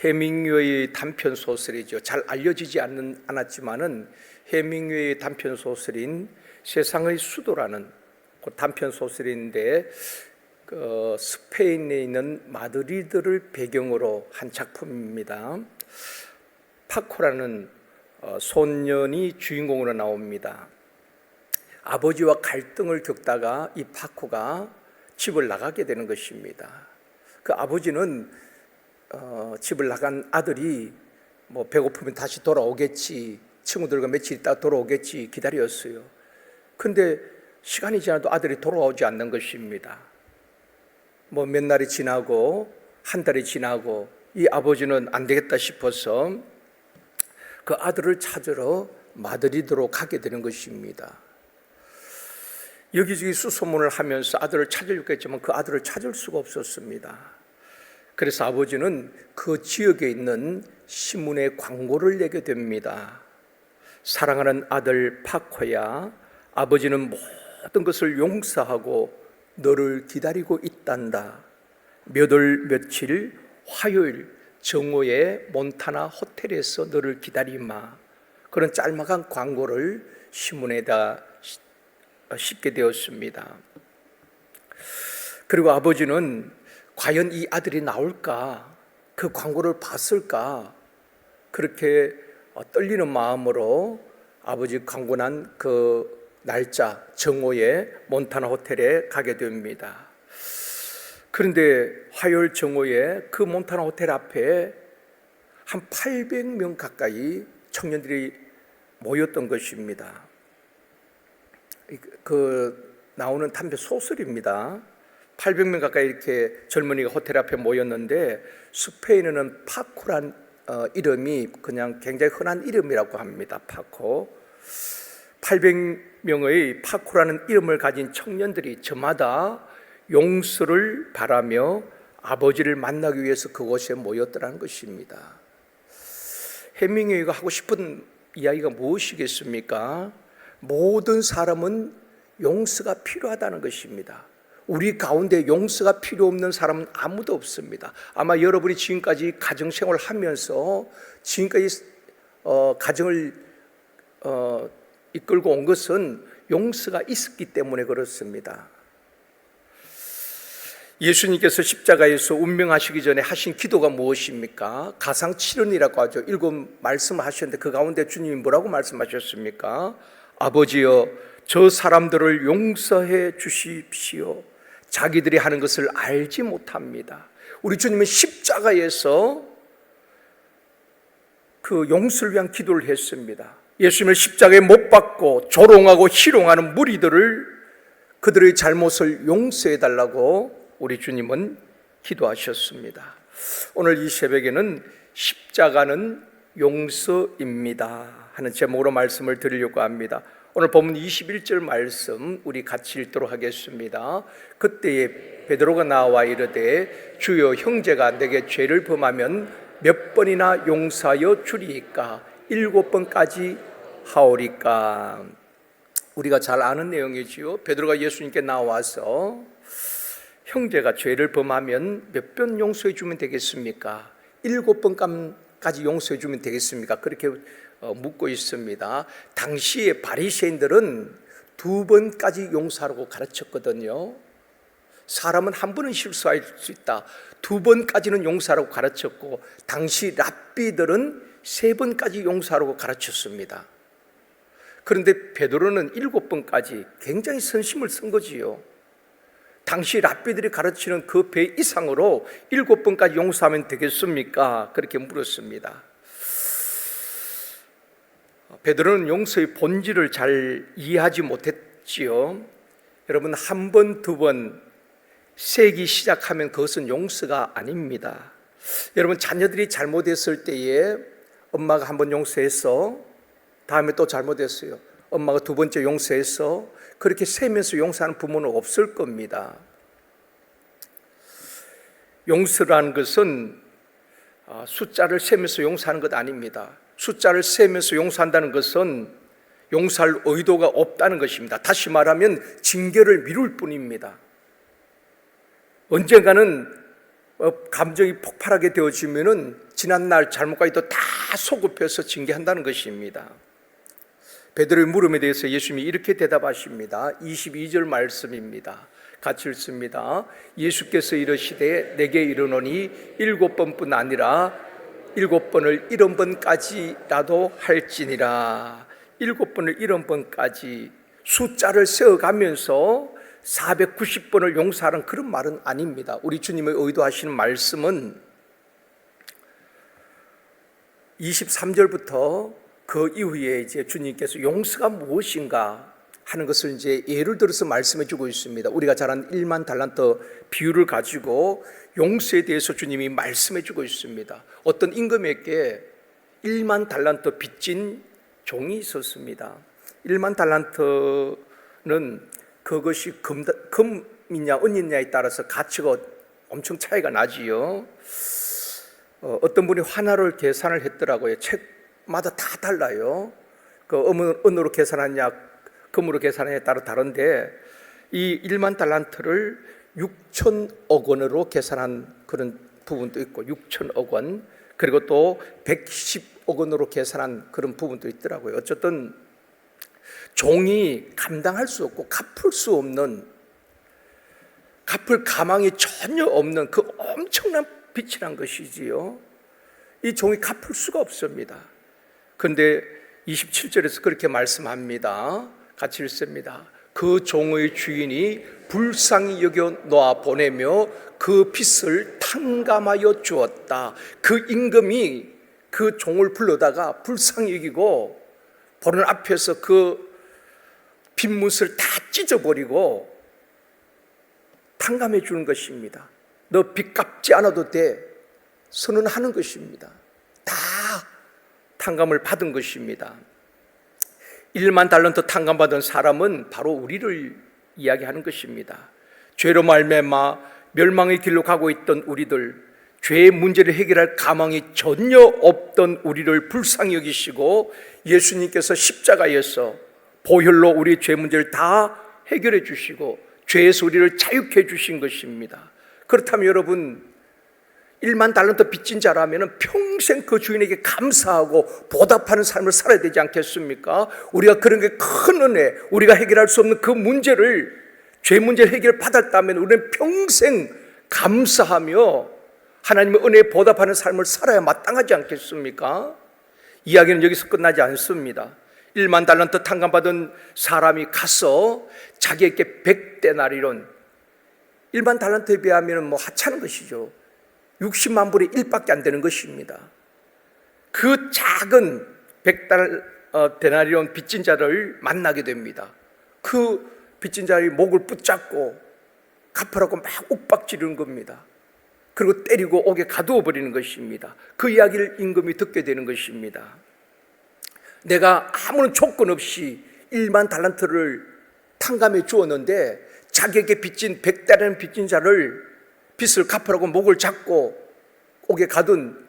해밍웨이의 단편 소설이죠. 잘 알려지지 않았지만은 해밍웨이의 단편 소설인 세상의 수도라는 그 단편 소설인데 스페인에 있는 마드리드를 배경으로 한 작품입니다. 파코라는 소년이 주인공으로 나옵니다. 아버지와 갈등을 겪다가 이 파코가 집을 나가게 되는 것입니다. 그 아버지는 집을 나간 아들이 뭐 배고프면 다시 돌아오겠지, 친구들과 며칠 있다 돌아오겠지 기다렸어요. 근데 시간이 지나도 아들이 돌아오지 않는 것입니다. 뭐 몇 날이 지나고 한 달이 지나고 이 아버지는 안 되겠다 싶어서 그 아들을 찾으러 마드리드로 가게 되는 것입니다. 여기저기 수소문을 하면서 아들을 찾으려고 했지만 그 아들을 찾을 수가 없었습니다. 그래서 아버지는 그 지역에 있는 신문에 광고를 내게 됩니다. 사랑하는 아들 파코야, 아버지는 모든 것을 용서하고 너를 기다리고 있단다. 몇 월 며칠 화요일 정오에 몬타나 호텔에서 너를 기다리마. 그런 짤막한 광고를 신문에다 싣게 되었습니다. 그리고 아버지는 과연 이 아들이 나올까? 그 광고를 봤을까? 그렇게 떨리는 마음으로 아버지 광고 난 그 날짜 정오에 몬타나 호텔에 가게 됩니다. 그런데 화요일 정오에 그 몬타나 호텔 앞에 한 800명 가까이 청년들이 모였던 것입니다. 그 나오는 단편 소설입니다. 800명 가까이 이렇게 젊은이가 호텔 앞에 모였는데 스페인어는 파코란 이름이 그냥 굉장히 흔한 이름이라고 합니다. 파코. 800명의 파코라는 이름을 가진 청년들이 저마다 용서를 바라며 아버지를 만나기 위해서 그곳에 모였더라는 것입니다. 해밍웨이가 하고 싶은 이야기가 무엇이겠습니까? 모든 사람은 용서가 필요하다는 것입니다. 우리 가운데 용서가 필요 없는 사람은 아무도 없습니다. 아마 여러분이 지금까지 가정생활을 하면서 지금까지 가정을 이끌고 온 것은 용서가 있었기 때문에 그렇습니다. 예수님께서 십자가에서 운명하시기 전에 하신 기도가 무엇입니까? 가상칠언이라고 하죠. 7 말씀을 하셨는데 그 가운데 주님이 뭐라고 말씀하셨습니까? 아버지여, 저 사람들을 용서해 주십시오. 자기들이 하는 것을 알지 못합니다. 우리 주님은 십자가에서 그 용서를 위한 기도를 했습니다. 예수님을 십자가에 못 박고 조롱하고 희롱하는 무리들을 그들의 잘못을 용서해 달라고 우리 주님은 기도하셨습니다. 오늘 이 새벽에는 십자가는 용서입니다 하는 제목으로 말씀을 드리려고 합니다. 오늘 본문 21절 말씀 우리 같이 읽도록 하겠습니다. 그때에 베드로가 나와 이르되 주여, 형제가 내게 죄를 범하면 몇 번이나 용서하여 주리이까? 7번까지 하오리까? 우리가 잘 아는 내용이지요. 베드로가 예수님께 나와서 형제가 죄를 범하면 몇 번 용서해 주면 되겠습니까? 7번까지 용서해 주면 되겠습니까? 그렇게 묻고 있습니다. 당시에 바리새인들은 2번까지 용서하라고 가르쳤거든요. 사람은 한 번은 실수할 수 있다. 2번까지는 용서하라고 가르쳤고, 당시 랍비들은 3번까지 용서하라고 가르쳤습니다. 그런데 베드로는 7번까지 굉장히 선심을 쓴 거지요. 당시 랍비들이 가르치는 그 배 이상으로 7번까지 용서하면 되겠습니까? 그렇게 물었습니다. 베드로는 용서의 본질을 잘 이해하지 못했지요. 여러분, 1번, 2번 세기 시작하면 그것은 용서가 아닙니다. 여러분, 자녀들이 잘못했을 때에 엄마가 1번 용서했어, 다음에 또 잘못했어요, 엄마가 2번째 용서했어, 그렇게 세면서 용서하는 부모는 없을 겁니다. 용서라는 것은 숫자를 세면서 용서하는 것 아닙니다. 숫자를 세면서 용서한다는 것은 용서할 의도가 없다는 것입니다. 다시 말하면 징계를 미룰 뿐입니다. 언젠가는 감정이 폭발하게 되어지면은 지난날 잘못까지도 다 소급해서 징계한다는 것입니다. 베드로의 물음에 대해서 예수님이 이렇게 대답하십니다. 22절 말씀입니다. 같이 읽습니다. 예수께서 이르시되 내게 이르노니 7번뿐 아니라 7번을 70번까지라도 할지니라. 7번을 70번까지 숫자를 세어가면서 490번을 용서하는 그런 말은 아닙니다. 우리 주님의 의도하시는 말씀은 23절부터 그 이후에 이제 주님께서 용서가 무엇인가 하는 것을 이제 예를 들어서 말씀해 주고 있습니다. 우리가 잘 아는 1만 달란트 비유를 가지고 용서에 대해서 주님이 말씀해 주고 있습니다. 어떤 임금에게 1만 달란트 빚진 종이 있었습니다. 1만 달란트는 그것이 금이냐 은이냐에 따라서 가치가 엄청 차이가 나지요. 어떤 분이 환화를 계산을 했더라고요. 책마다 다 달라요. 그 은으로 계산하냐 금으로 계산하냐에 따라 다른데 이 1만 달란트를 6천억 원으로 계산한 그런 부분도 있고 6천억 원, 그리고 또 110억 원으로 계산한 그런 부분도 있더라고요. 어쨌든 종이 감당할 수 없고 갚을 수 없는, 갚을 가망이 전혀 없는 그 엄청난 빚이란 것이지요. 이 종이 갚을 수가 없습니다. 그런데 27절에서 그렇게 말씀합니다. 같이 읽습니다. 그 종의 주인이 불쌍히 여겨 놓아 보내며 그 빚을 탕감하여 주었다. 그 임금이 그 종을 불러다가 불쌍히 여기고 보는 앞에서 그 빚못을 다 찢어버리고 탕감해 주는 것입니다. 너 빚 갚지 않아도 돼 선언하는 것입니다. 다 탕감을 받은 것입니다. 1만 달란트 탕감받은 사람은 바로 우리를 이야기하는 것입니다. 죄로 말미암아 멸망의 길로 가고 있던 우리들, 죄의 문제를 해결할 가망이 전혀 없던 우리를 불쌍히 여기시고 예수님께서 십자가에서 보혈로 우리의 죄 문제를 다 해결해 주시고 죄에서 우리를 자유케 해 주신 것입니다. 그렇다면 여러분, 1만 달란트 빚진 자라면 평생 그 주인에게 감사하고 보답하는 삶을 살아야 되지 않겠습니까? 우리가 그런 게 큰 은혜, 우리가 해결할 수 없는 그 문제를, 죄 문제를 해결받았다면 우리는 평생 감사하며 하나님의 은혜에 보답하는 삶을 살아야 마땅하지 않겠습니까? 이야기는 여기서 끝나지 않습니다. 1만 달란트 탕감받은 사람이 가서 자기에게 100데나리온, 1만 달란트에 비하면 뭐 하찮은 것이죠. 60만 불의 1밖에 안 되는 것입니다. 그 작은 100데나리온 빚진 자를 만나게 됩니다. 그 빚진 자의 목을 붙잡고 갚으라고 막 욱박지르는 겁니다. 그리고 때리고 옥에 가두어 버리는 것입니다. 그 이야기를 임금이 듣게 되는 것입니다. 내가 아무런 조건 없이 1만 달란트를 탕감해 주었는데 자기에게 빚진 100달러는 빚진 자를 빚을 갚으라고 목을 잡고 옥에 가둔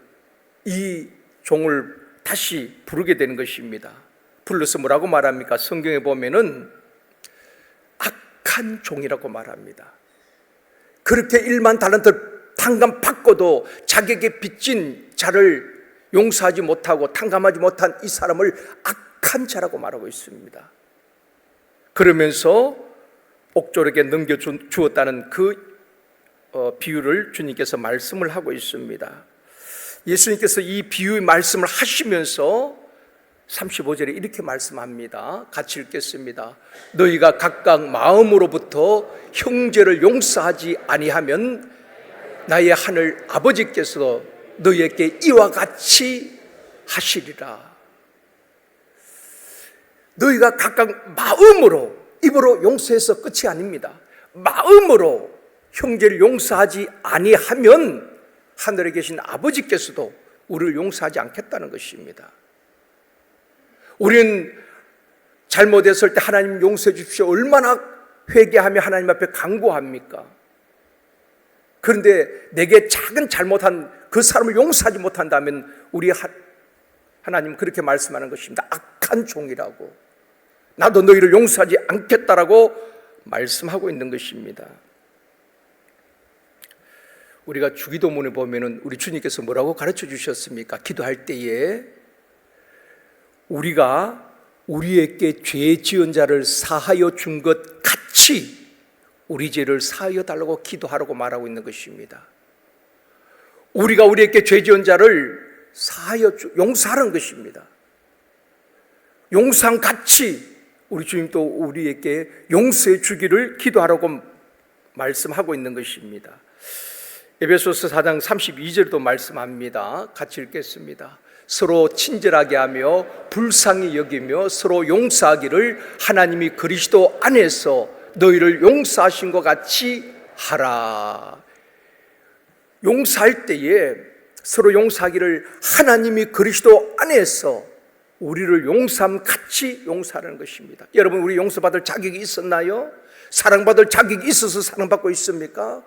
이 종을 다시 부르게 되는 것입니다. 불러서 뭐라고 말합니까? 성경에 보면은 악한 종이라고 말합니다. 그렇게 1만 달란트 탕감 받고도 자기에게 빚진 자를 용서하지 못하고 탕감하지 못한 이 사람을 악한 자라고 말하고 있습니다. 그러면서 옥졸에게 넘겨주었다는 그 비유를 주님께서 말씀을 하고 있습니다. 예수님께서 이 비유의 말씀을 하시면서 35절에 이렇게 말씀합니다. 같이 읽겠습니다. 너희가 각각 마음으로부터 형제를 용서하지 아니하면 나의 하늘 아버지께서 너희에게 이와 같이 하시리라. 너희가 각각 마음으로, 입으로 용서해서 끝이 아닙니다. 마음으로 형제를 용서하지 아니하면 하늘에 계신 아버지께서도 우리를 용서하지 않겠다는 것입니다. 우리는 잘못했을 때 하나님 용서해 주십시오 얼마나 회개하며 하나님 앞에 간구합니까? 그런데 내게 작은 잘못한 그 사람을 용서하지 못한다면 우리 하나님 그렇게 말씀하는 것입니다. 악한 종이라고, 나도 너희를 용서하지 않겠다라고 말씀하고 있는 것입니다. 우리가 주기도문에 보면은 우리 주님께서 뭐라고 가르쳐 주셨습니까? 기도할 때에 우리가 우리에게 죄 지은 자를 사하여 준 것 같이 우리 죄를 사하여 달라고 기도하라고 말하고 있는 것입니다. 우리가 우리에게 죄 지은 자를 용서하는 것입니다. 용서한 같이 우리 주님도 우리에게 용서해 주기를 기도하라고 말씀하고 있는 것입니다. 에베소서 4장 32절도 말씀합니다. 같이 읽겠습니다. 서로 친절하게 하며 불쌍히 여기며 서로 용서하기를 하나님이 그리스도 안에서 너희를 용서하신 것 같이 하라. 용서할 때에 서로 용서하기를 하나님이 그리스도 안에서 우리를 용서함 같이 용서하는 것입니다. 여러분, 우리 용서받을 자격이 있었나요? 사랑받을 자격이 있어서 사랑받고 있습니까?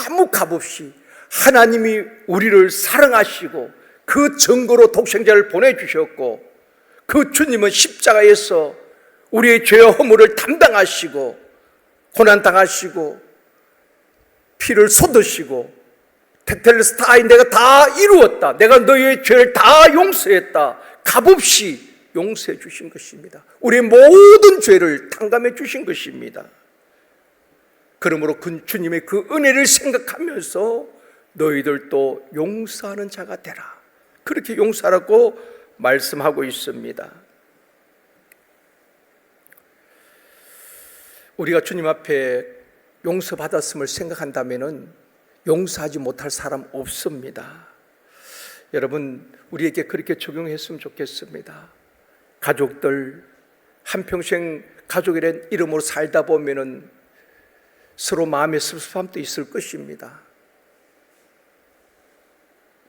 아무 값 없이 하나님이 우리를 사랑하시고 그 증거로 독생자를 보내주셨고, 그 주님은 십자가에서 우리의 죄와 허물을 담당하시고 고난당하시고 피를 쏟으시고 테텔레스타이 내가 다 이루었다, 내가 너희의 죄를 다 용서했다, 값없이 용서해 주신 것입니다. 우리의 모든 죄를 탕감해 주신 것입니다. 그러므로 그 주님의 그 은혜를 생각하면서 너희들도 용서하는 자가 되라, 그렇게 용서하라고 말씀하고 있습니다. 우리가 주님 앞에 용서받았음을 생각한다면 용서하지 못할 사람 없습니다. 여러분, 우리에게 그렇게 적용했으면 좋겠습니다. 가족들 한평생 가족이라는 이름으로 살다 보면은 서로 마음의 섭섭함도 있을 것입니다.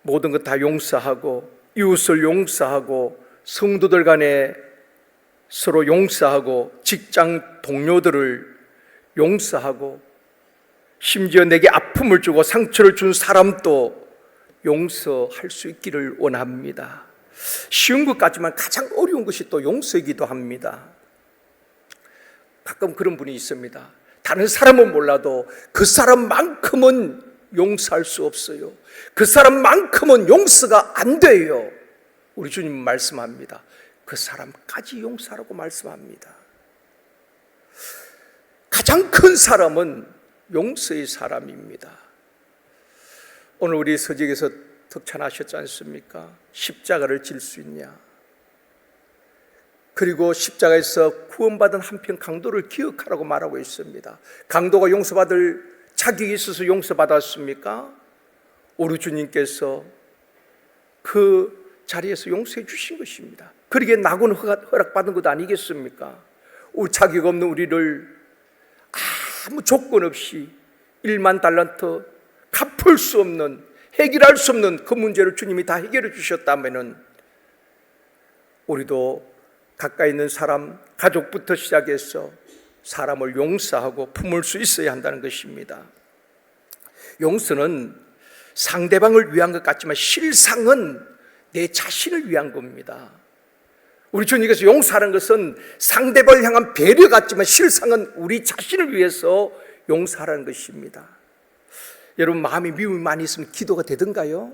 모든 것 다 용서하고 이웃을 용서하고 성도들 간에 서로 용서하고 직장 동료들을 용서하고 심지어 내게 아픔을 주고 상처를 준 사람도 용서할 수 있기를 원합니다. 쉬운 것 같지만 가장 어려운 것이 또 용서이기도 합니다. 가끔 그런 분이 있습니다. 다른 사람은 몰라도 그 사람만큼은 용서할 수 없어요. 그 사람만큼은 용서가 안 돼요. 우리 주님 말씀합니다. 그 사람까지 용서하라고 말씀합니다. 가장 큰 사람은 용서의 사람입니다. 오늘 우리 서적에서 득찬하셨지 않습니까? 십자가를 질 수 있냐? 그리고 십자가에서 구원받은 한편 강도를 기억하라고 말하고 있습니다. 강도가 용서받을 자격이 있어서 용서받았습니까? 우리 주님께서 그 자리에서 용서해 주신 것입니다. 그러기에 낙원 허락받은 것 아니겠습니까? 우리 자격 없는 우리를 아무 조건 없이 1만 달란트 갚을 수 없는, 해결할 수 없는 그 문제를 주님이 다 해결해 주셨다면 우리도 가까이 있는 사람, 가족부터 시작해서 사람을 용서하고 품을 수 있어야 한다는 것입니다. 용서는 상대방을 위한 것 같지만 실상은 내 자신을 위한 겁니다. 우리 주님께서 용서하는 것은 상대방을 향한 배려 같지만 실상은 우리 자신을 위해서 용서하라는 것입니다. 여러분, 마음이 미움이 많이 있으면 기도가 되던가요?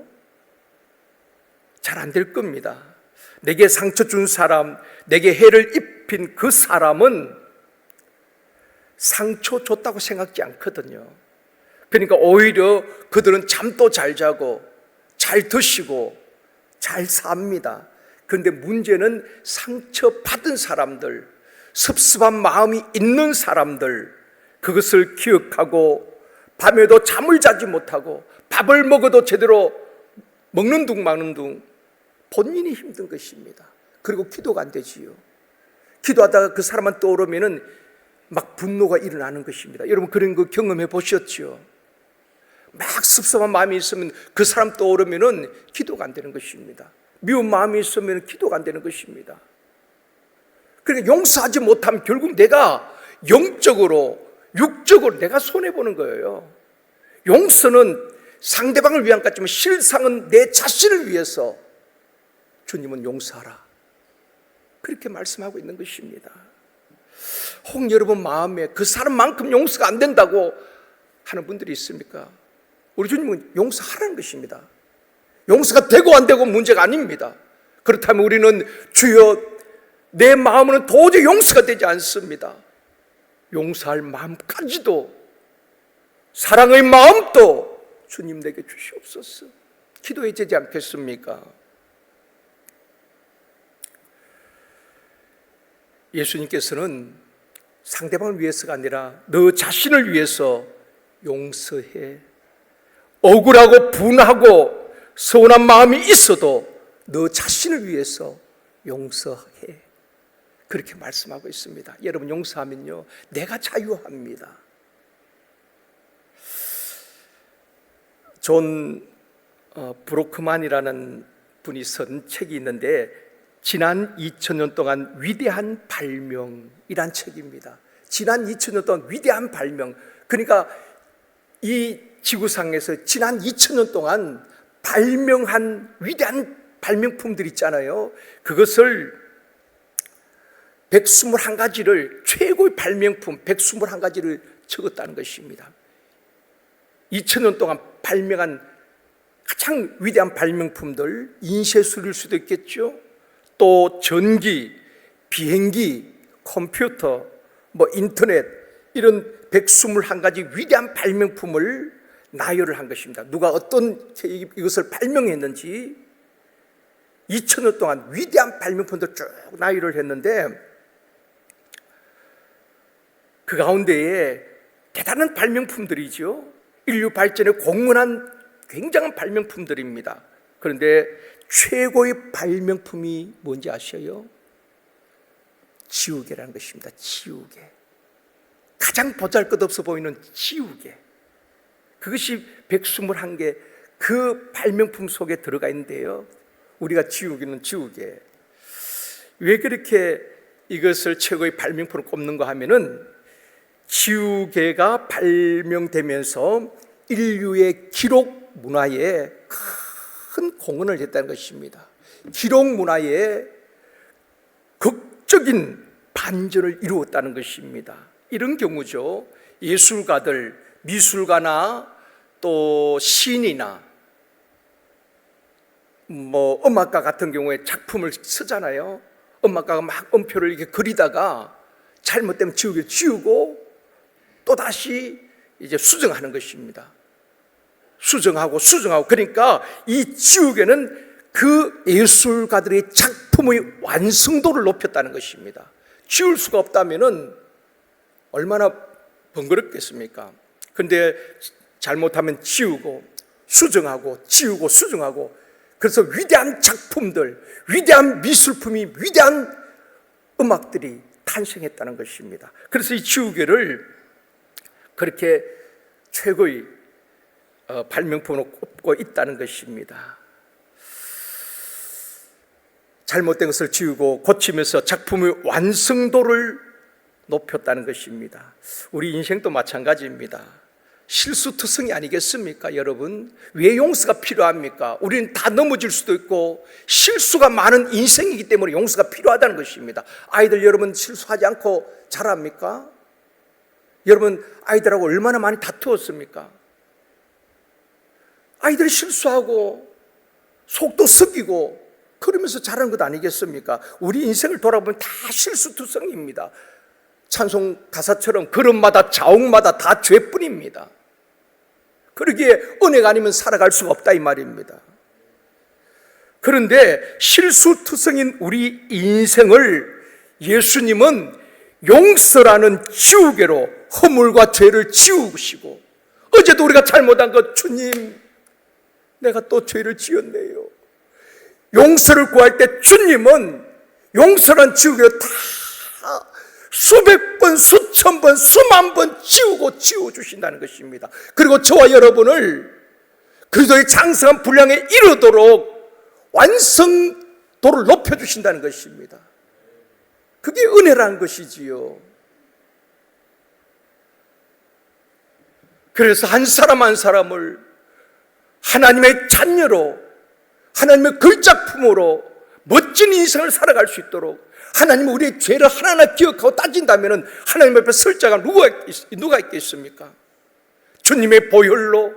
잘 안 될 겁니다. 내게 상처 준 사람, 내게 해를 입힌 그 사람은 상처 줬다고 생각지 않거든요. 그러니까 오히려 그들은 잠도 잘 자고 잘 드시고 잘 삽니다. 그런데 문제는 상처받은 사람들, 섭섭한 마음이 있는 사람들, 그것을 기억하고 밤에도 잠을 자지 못하고 밥을 먹어도 제대로 먹는 둥 마는 둥 본인이 힘든 것입니다. 그리고 기도가 안 되지요. 기도하다가 그 사람만 떠오르면은 막 분노가 일어나는 것입니다. 여러분, 그런 거 경험해 보셨죠? 막 섭섭한 마음이 있으면 그 사람 떠오르면은 기도가 안 되는 것입니다. 미운 마음이 있으면 기도가 안 되는 것입니다. 그러니까 용서하지 못하면 결국 내가 영적으로, 육적으로 내가 손해보는 거예요. 용서는 상대방을 위한 것 같지만 실상은 내 자신을 위해서 주님은 용서하라, 그렇게 말씀하고 있는 것입니다. 혹 여러분 마음에 그 사람만큼 용서가 안 된다고 하는 분들이 있습니까? 우리 주님은 용서하라는 것입니다. 용서가 되고 안 되고 문제가 아닙니다. 그렇다면 우리는 주여 내 마음은 도저히 용서가 되지 않습니다. 용서할 마음까지도, 사랑의 마음도 주님 내게 주시옵소서. 기도해야 되지 않겠습니까? 예수님께서는 상대방을 위해서가 아니라 너 자신을 위해서 용서해. 억울하고 분하고 서운한 마음이 있어도 너 자신을 위해서 용서해. 그렇게 말씀하고 있습니다. 여러분, 용서하면요 내가 자유합니다. 존 브로크만이라는 분이 쓴 책이 있는데 지난 2000년 동안 위대한 발명이란 책입니다. 지난 2000년 동안 위대한 발명, 그러니까 이 지구상에서 지난 2000년 동안 발명한 위대한 발명품들 있잖아요. 그것을 121가지를, 최고의 발명품 121가지를 적었다는 것입니다. 2000년 동안 발명한 가장 위대한 발명품들, 인쇄술일 수도 있겠죠. 또 전기, 비행기, 컴퓨터, 인터넷, 이런 121가지 위대한 발명품을 나열을 한 것입니다. 누가 어떤 이것을 발명했는지 2000년 동안 위대한 발명품들 쭉 나열을 했는데 그 가운데에 대단한 발명품들이죠. 인류 발전에 공헌한 굉장한 발명품들입니다. 그런데 최고의 발명품이 뭔지 아셔요? 지우개라는 것입니다. 지우개. 가장 보잘것없어 보이는 지우개. 그것이 121개 그 발명품 속에 들어가 있는데요, 우리가 지우개는 지우개. 왜 그렇게 이것을 최고의 발명품으로 꼽는가 하면은 지우개가 발명되면서 인류의 기록 문화에 큰 공헌을 했다는 것입니다. 기록 문화에 극적인 반전을 이루었다는 것입니다. 이런 경우죠. 예술가들, 미술가나 또 시인이나 음악가 같은 경우에 작품을 쓰잖아요. 음악가가 막 음표를 이렇게 그리다가 잘못되면 지우개를 지우고 또 다시 이제 수정하는 것입니다. 수정하고 그러니까 이 지우개는 그 예술가들의 작품의 완성도를 높였다는 것입니다. 지울 수가 없다면은 얼마나 번거롭겠습니까? 근데 잘못하면 지우고 수정하고 지우고 수정하고, 그래서 위대한 작품들, 위대한 미술품이, 위대한 음악들이 탄생했다는 것입니다. 그래서 이 지우개를 그렇게 최고의 발명품으로 꼽고 있다는 것입니다. 잘못된 것을 지우고 고치면서 작품의 완성도를 높였다는 것입니다. 우리 인생도 마찬가지입니다. 실수투성이 아니겠습니까, 여러분? 왜 용서가 필요합니까? 우리는 다 넘어질 수도 있고 실수가 많은 인생이기 때문에 용서가 필요하다는 것입니다. 아이들 여러분 실수하지 않고 자랍니까? 여러분 아이들하고 얼마나 많이 다투었습니까? 아이들이 실수하고 속도 섞이고 그러면서 자라는 것 아니겠습니까? 우리 인생을 돌아보면 다 실수투성입니다. 찬송 가사처럼 걸음마다 자옥마다 다 죄뿐입니다. 그러기에 은혜가 아니면 살아갈 수가 없다 이 말입니다. 그런데 실수투성인 우리 인생을 예수님은 용서라는 지우개로 허물과 죄를 지우시고, 어제도 우리가 잘못한 것, 주님 내가 또 죄를 지었네요. 용서를 구할 때 주님은 용서란 지우개로 다 수백 번, 수천 번, 수만 번 지워주신다는 것입니다. 그리고 저와 여러분을 그리스도의 장성한 분량에 이르도록 완성도를 높여주신다는 것입니다. 그게 은혜라는 것이지요. 그래서 한 사람 한 사람을 하나님의 자녀로, 하나님의 글작품으로 멋진 인생을 살아갈 수 있도록, 하나님은 우리의 죄를 하나하나 기억하고 따진다면 하나님 앞에 설 자가 누가 있겠습니까? 주님의 보혈로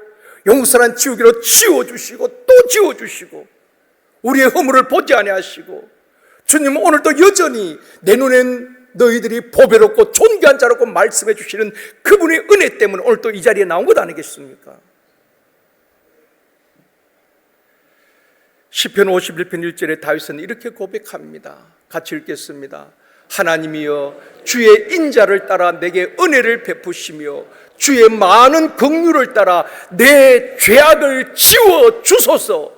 용서란 지우개로 지워주시고 또 지워주시고 우리의 허물을 보지 아니하시고 주님은 오늘도 여전히 내 눈엔 너희들이 보배롭고 존귀한 자라고 말씀해 주시는 그분의 은혜 때문에 오늘 또 이 자리에 나온 것 아니겠습니까? 시편 51편 1절에 다윗은 이렇게 고백합니다. 같이 읽겠습니다. 하나님이여 주의 인자를 따라 내게 은혜를 베푸시며 주의 많은 긍휼을 따라 내 죄악을 지워 주소서.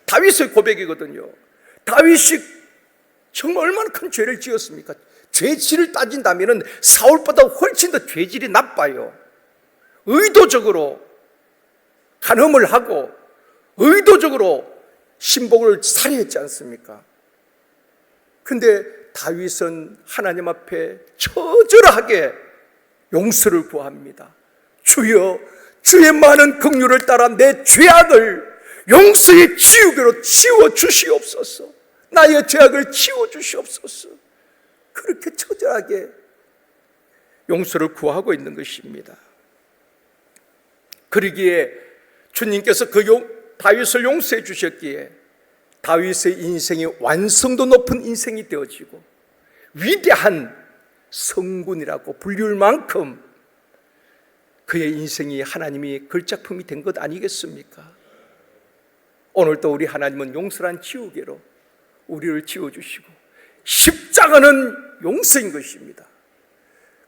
다윗의 고백이거든요. 다윗이 정말 얼마나 큰 죄를 지었습니까? 죄질을 따진다면 사울보다 훨씬 더 죄질이 나빠요. 의도적으로 간음을 하고 의도적으로 신복을 살해했지 않습니까? 근데 다윗은 하나님 앞에 처절하게 용서를 구합니다. 주여 주의 많은 긍휼을 따라 내 죄악을 용서의 지우개로 지워주시옵소서. 나의 죄악을 지워주시옵소서. 그렇게 처절하게 용서를 구하고 있는 것입니다. 그러기에 주님께서 다윗을 용서해 주셨기에 다윗의 인생이 완성도 높은 인생이 되어지고 위대한 성군이라고 불릴 만큼 그의 인생이 하나님이 걸작품이 된 것 아니겠습니까? 오늘도 우리 하나님은 용서란 지우개로 우리를 지워주시고 십자가는 용서인 것입니다.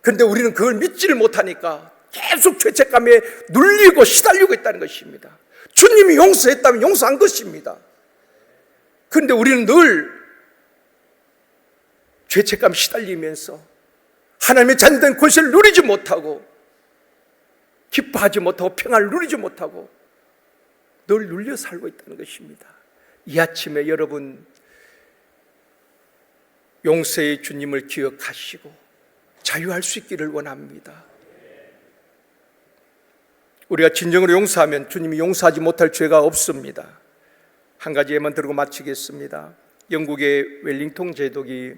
그런데 우리는 그걸 믿지를 못하니까 계속 죄책감에 눌리고 시달리고 있다는 것입니다. 주님이 용서했다면 용서한 것입니다. 그런데 우리는 늘 죄책감 시달리면서 하나님의 자녀된 권세를 누리지 못하고 기뻐하지 못하고 평안을 누리지 못하고 늘 눌려 살고 있다는 것입니다. 이 아침에 여러분 용서의 주님을 기억하시고 자유할 수 있기를 원합니다. 우리가 진정으로 용서하면 주님이 용서하지 못할 죄가 없습니다. 한 가지 예만 들고 마치겠습니다. 영국의 웰링턴 제독이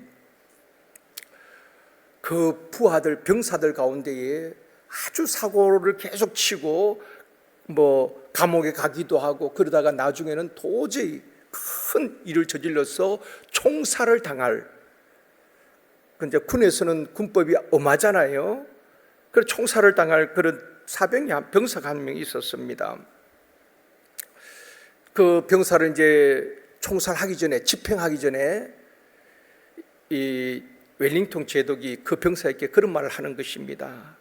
그 부하들, 병사들 가운데에 아주 사고를 계속 치고 감옥에 가기도 하고 그러다가 나중에는 도저히 큰 일을 저질러서 총살을 당할, 근데 군에서는 군법이 엄하잖아요. 그래서 총살을 당할 그런 병사가 한 명 있었습니다. 그 병사를 이제 총살하기 전에, 집행하기 전에 이 웰링턴 제독이 그 병사에게 그런 말을 하는 것입니다.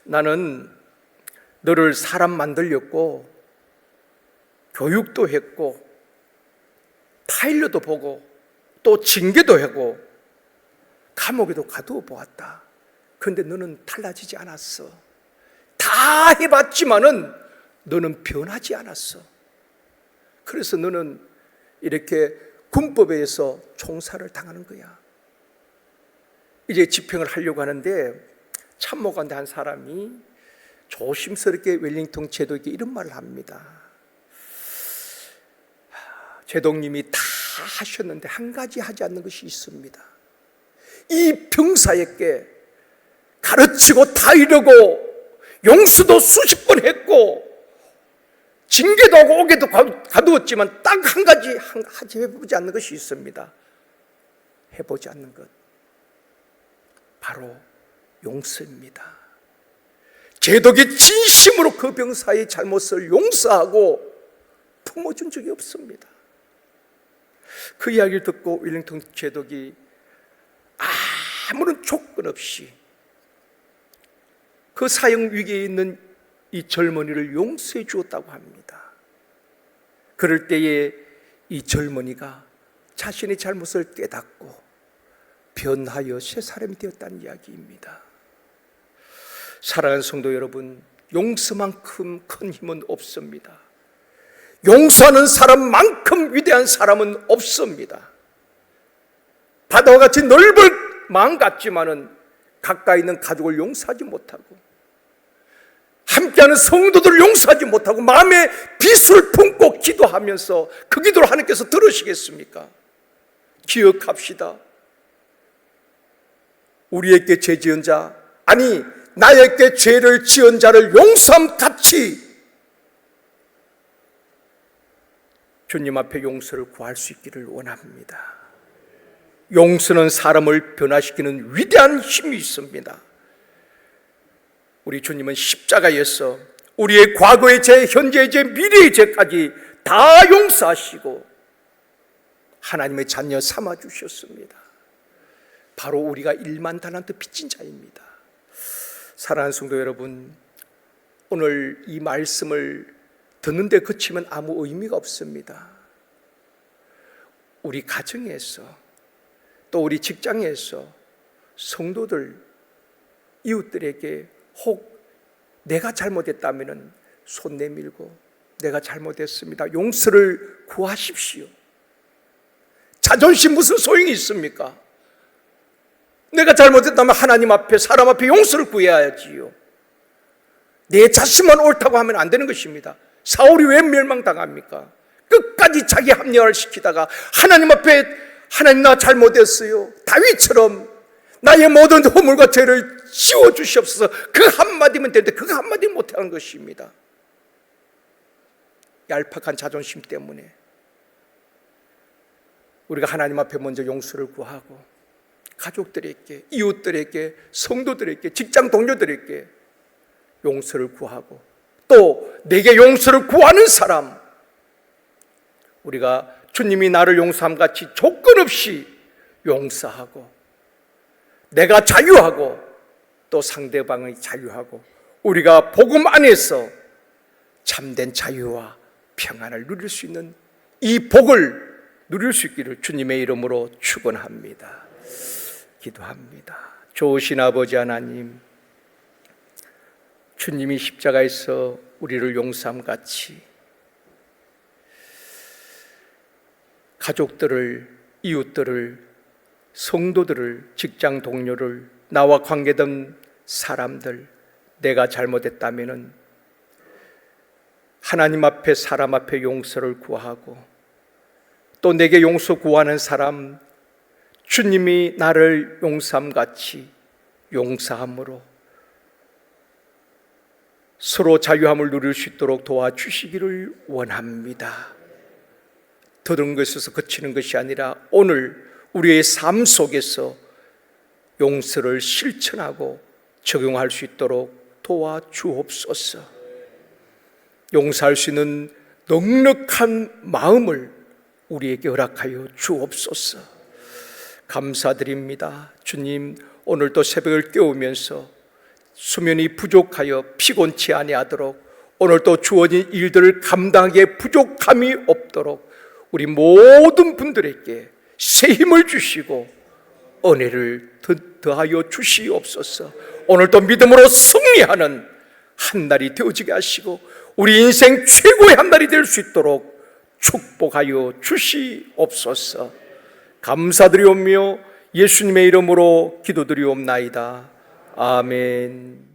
나는 너를 사람 만들렸고 교육도 했고 타일러도 보고 또 징계도 하고 감옥에도 가두어 보았다. 그런데 너는 달라지지 않았어. 다 해봤지만은 너는 변하지 않았어. 그래서 너는 이렇게 군법에 의해서 총살을 당하는 거야. 이제 집행을 하려고 하는데 참모관대 한 사람이 조심스럽게 웰링턴 제독에게 이런 말을 합니다. 제독님이 다 하셨는데 한 가지 하지 않는 것이 있습니다. 이 병사에게 가르치고 다이려고 용서도 수십 번 했고 징계도 하고 옥에도 가두었지만 딱 한 가지 해보지 않는 것이 있습니다. 해보지 않는 것, 바로 용서입니다. 제독이 진심으로 그 병사의 잘못을 용서하고 품어준 적이 없습니다. 그 이야기를 듣고 웰링턴 제독이 아무런 조건 없이 그 사형 위기에 있는 이 젊은이를 용서해 주었다고 합니다. 그럴 때에 이 젊은이가 자신의 잘못을 깨닫고 변하여 새 사람이 되었다는 이야기입니다. 사랑하는 성도 여러분, 용서만큼 큰 힘은 없습니다. 용서하는 사람만큼 위대한 사람은 없습니다. 바다와 같이 넓을 마음 같지만은 가까이 있는 가족을 용서하지 못하고 함께하는 성도들을 용서하지 못하고 마음에 비수를 품고 기도하면서 그 기도를 하나님께서 들으시겠습니까? 기억합시다. 우리에게 죄 지은 자, 아니 나에게 죄를 지은 자를 용서함 같이 주님 앞에 용서를 구할 수 있기를 원합니다. 용서는 사람을 변화시키는 위대한 힘이 있습니다. 우리 주님은 십자가에서 우리의 과거의 죄, 현재의 죄, 미래의 죄까지 다 용서하시고 하나님의 자녀 삼아주셨습니다. 바로 우리가 1만 달란트 빚진 자입니다. 사랑하는 성도 여러분, 오늘 이 말씀을 듣는데 그치면 아무 의미가 없습니다. 우리 가정에서 또 우리 직장에서 성도들, 이웃들에게 혹 내가 잘못했다면 손 내밀고 내가 잘못했습니다, 용서를 구하십시오. 자존심 무슨 소용이 있습니까? 내가 잘못했다면 하나님 앞에, 사람 앞에 용서를 구해야지요. 내 자신만 옳다고 하면 안 되는 것입니다. 사울이 왜 멸망당합니까? 끝까지 자기 합리화를 시키다가 하나님 앞에, 하나님 나 잘못했어요, 다윗처럼 나의 모든 허물과 죄를 씌워주시옵소서, 그 한마디면 되는데 그 한마디 못하는 것입니다. 얄팍한 자존심 때문에 우리가 하나님 앞에 먼저 용서를 구하고 가족들에게, 이웃들에게, 성도들에게, 직장 동료들에게 용서를 구하고 또 내게 용서를 구하는 사람, 우리가 주님이 나를 용서함 같이 조건 없이 용서하고 내가 자유하고 또 상대방이 자유하고 우리가 복음 안에서 참된 자유와 평안을 누릴 수 있는 이 복을 누릴 수 있기를 주님의 이름으로 축원합니다. 기도합니다. 좋으신 아버지 하나님, 주님이 십자가에서 우리를 용서함 같이 가족들을, 이웃들을, 성도들을, 직장 동료를, 나와 관계된 사람들, 내가 잘못했다면 하나님 앞에, 사람 앞에 용서를 구하고 또 내게 용서 구하는 사람, 주님이 나를 용서함 같이 용서함으로 서로 자유함을 누릴 수 있도록 도와주시기를 원합니다. 들은 것에서 그치는 것이 아니라 오늘 우리의 삶 속에서 용서를 실천하고 적용할 수 있도록 도와주옵소서. 용서할 수 있는 넉넉한 마음을 우리에게 허락하여 주옵소서. 감사드립니다. 주님, 오늘도 새벽을 깨우면서 수면이 부족하여 피곤치 아니하도록, 오늘도 주어진 일들을 감당하기에 부족함이 없도록 우리 모든 분들에게 새 힘을 주시고 은혜를 더하여 주시옵소서. 오늘도 믿음으로 승리하는 한 날이 되어지게 하시고 우리 인생 최고의 한 날이 될 수 있도록 축복하여 주시옵소서. 감사드리오며 예수님의 이름으로 기도드리옵나이다. 아멘.